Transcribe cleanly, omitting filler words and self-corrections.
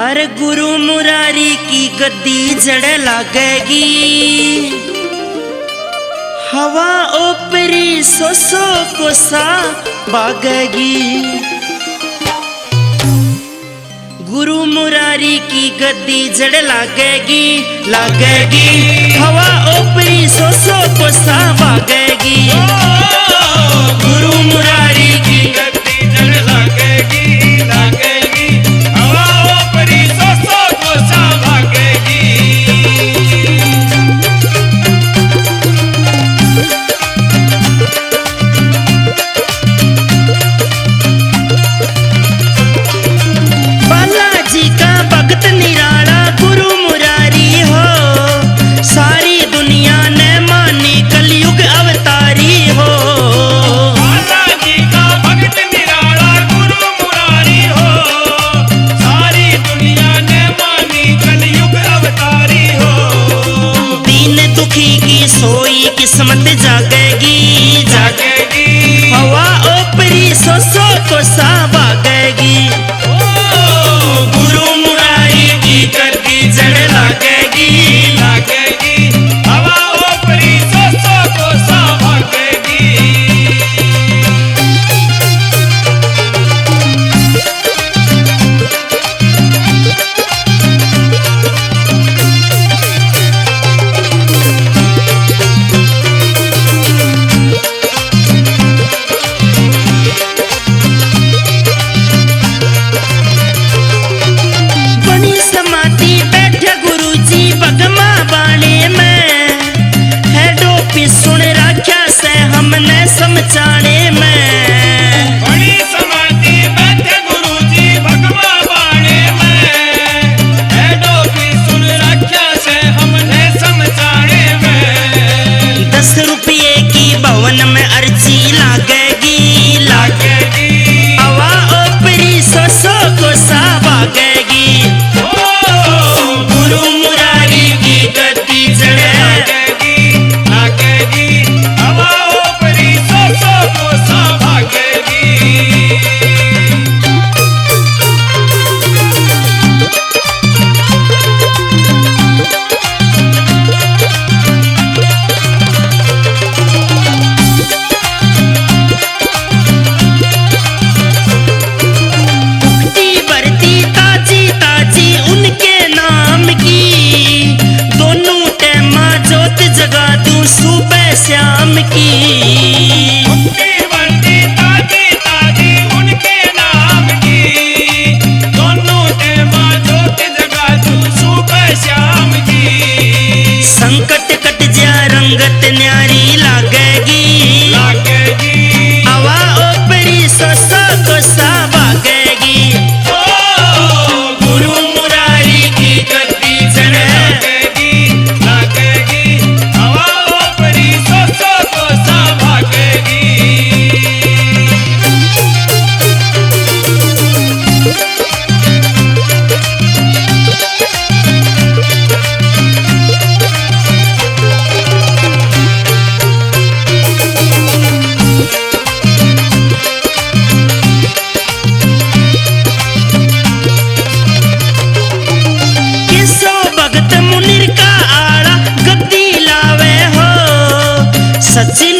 अरे गुरु मुरारी की गद्दी जड़ लागेगी, हवा ओपरी सो को सा बागेगी। गुरु मुरारी की गद्दी जड़ लागेगी, लागेगी हवा ओपरी सो को सा बागेगी। गुरु मुरारी की गद्दी जड़ लागेगी, लागेगी हवा ओपरी सो को सा बागेगी। बालाजी का भक्त निराला गुरु मुरारी हो, सारी दुनिया ने मानी कलयुग अवतारी हो। बालाजी का भक्त निराला गुरु मुरारी हो, सारी दुनिया ने मानी कलयुग अवतारी हो। दीन दुखी की सोई किस्मत जागेगी, जागेगी हवा ओपरी सो को सा बागेगी। गुरु मुरारी की गद्दी जड़ लागेगी, लागेगी हवा ओपरी सो को सा भागेगी। सुन रखा से हमने समझाने में, बड़ी समाधि बैठे गुरुजी भगवा बाणे में। डोबी सुन रखा से हमने समझाने में। 10 रुपये की भवन में अर्जी लागेगी, लागेगी हवा ओपरी सो को सा भागेगी। गुरु मुरारी की गद्दी जड़ लागेगी, लागेगी हवा ओपरी सो को सा भागेगी। उगती बढ़ती ताजी ताजी उनके नाम की, दोनों टेमा जोत जगा दूं सुबह शाम की। उगती बढ़ती ताजी ताजी उनके नाम की, दोनों टेमा जोत जगा दूं सुबह शाम की। संकट कट जा रंगत न्यारी लागेगी, लागेगी हवा ओपरी सो को सा भागेगी। गुरु मुरारी की गद्दी जड़ लागेगी, लागेगी हवा ओपरी सो को सा भागेगी। किसो भगत मुनिर का आड़ा गद्दी लावे हो, सचिन